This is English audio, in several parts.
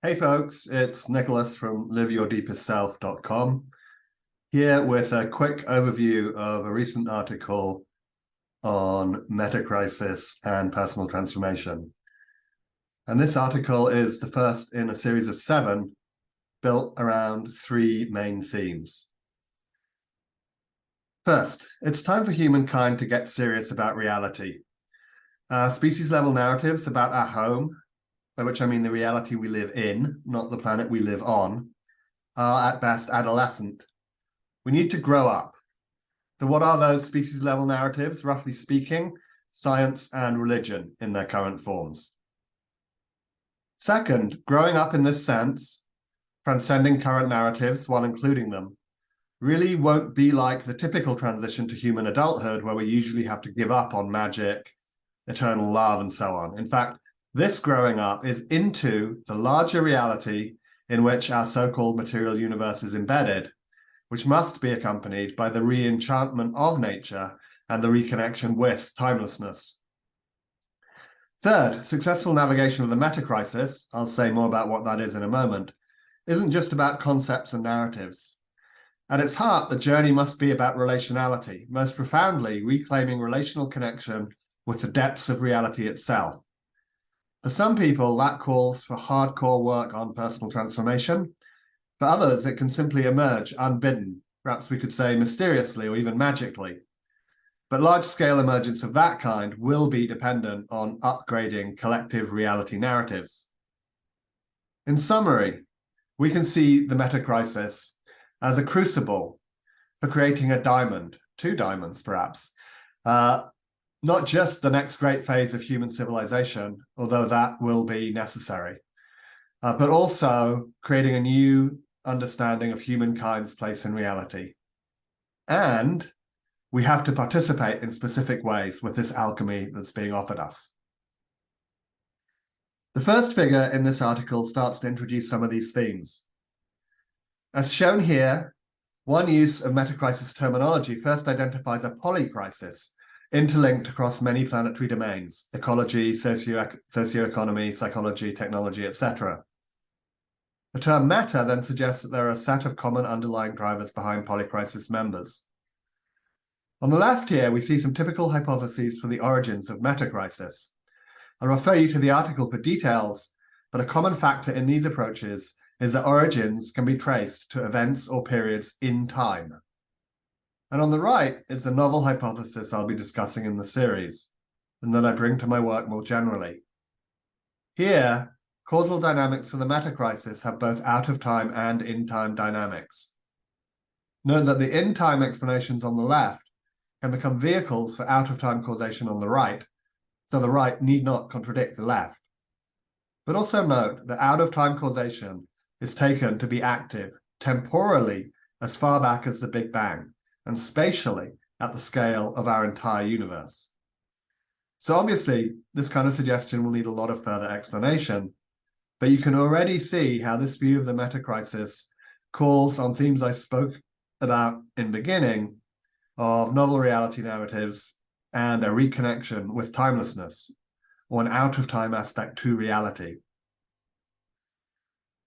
Hey folks, it's Nicholas from liveyourdeepestself.com here with a quick overview of a recent article on metacrisis and personal transformation. And this article is the first in a series of 7 built around 3 main themes. First, it's time for humankind to get serious about reality. Species-level narratives about our home, by which I mean the reality we live in, not the planet we live on, are at best adolescent. We need to grow up. So what are those species-level narratives? Roughly speaking, science and religion in their current forms. Second, growing up in this sense, transcending current narratives while including them, really won't be like the typical transition to human adulthood where we usually have to give up on magic, eternal love, and so on. In fact, this growing up is into the larger reality in which our so-called material universe is embedded, which must be accompanied by the re-enchantment of nature and the reconnection with timelessness. Third, successful navigation of the metacrisis, I'll say more about what that is in a moment, isn't just about concepts and narratives. At its heart, the journey must be about relationality, most profoundly reclaiming relational connection with the depths of reality itself. For some people, that calls for hardcore work on personal transformation. For others, it can simply emerge unbidden, perhaps we could say mysteriously or even magically. But large-scale emergence of that kind will be dependent on upgrading collective reality narratives. In summary, we can see the metacrisis as a crucible for creating a diamond, 2 diamonds perhaps, not just the next great phase of human civilization, although that will be necessary, but also creating a new understanding of humankind's place in reality. And we have to participate in specific ways with this alchemy that's being offered us. The first figure in this article starts to introduce some of these themes. As shown here, one use of metacrisis terminology first identifies a polycrisis, interlinked across many planetary domains: ecology, socioeconomy, psychology, technology, etc. The term meta then suggests that there are a set of common underlying drivers behind polycrisis members. On the left here, we see some typical hypotheses for the origins of metacrisis. I'll refer you to the article for details, but a common factor in these approaches is that origins can be traced to events or periods in time. And on the right is the novel hypothesis I'll be discussing in the series, and that I bring to my work more generally. Here, causal dynamics for the metacrisis have both out-of-time and in-time dynamics. Note that the in-time explanations on the left can become vehicles for out-of-time causation on the right, so the right need not contradict the left. But also note that out-of-time causation is taken to be active temporally as far back as the Big Bang, and spatially at the scale of our entire universe. So obviously, this kind of suggestion will need a lot of further explanation, but you can already see how this view of the metacrisis calls on themes I spoke about in the beginning of novel reality narratives and a reconnection with timelessness, or an out-of-time aspect to reality.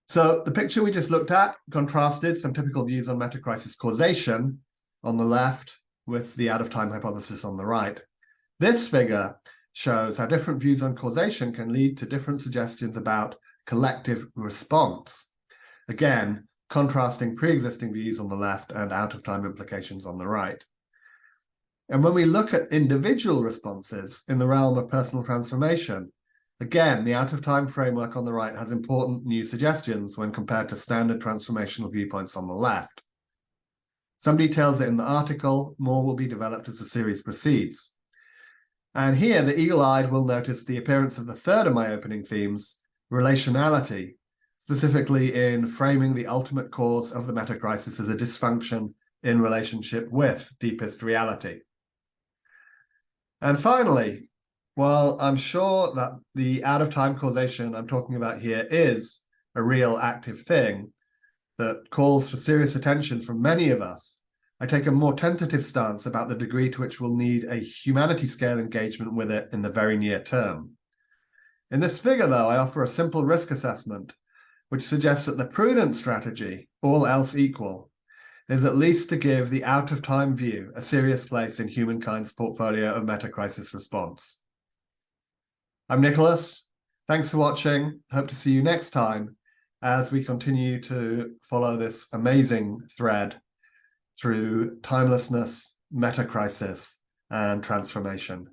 So the picture we just looked at contrasted some typical views on metacrisis causation on the left with the out-of-time hypothesis on the right. This figure shows how different views on causation can lead to different suggestions about collective response. Again, contrasting pre-existing views on the left and out-of-time implications on the right. And when we look at individual responses in the realm of personal transformation, again, the out-of-time framework on the right has important new suggestions when compared to standard transformational viewpoints on the left. Some details are in the article, more will be developed as the series proceeds. And here, the eagle-eyed will notice the appearance of the third of my opening themes, relationality, specifically in framing the ultimate cause of the metacrisis as a dysfunction in relationship with deepest reality. And finally, while I'm sure that the out-of-time causation I'm talking about here is a real active thing that calls for serious attention from many of us, I take a more tentative stance about the degree to which we'll need a humanity-scale engagement with it in the very near term. In this figure, though, I offer a simple risk assessment which suggests that the prudent strategy, all else equal, is at least to give the out-of-time view a serious place in humankind's portfolio of metacrisis response. I'm Nicholas. Thanks for watching. Hope to see you next time as we continue to follow this amazing thread through timelessness, metacrisis, and transformation.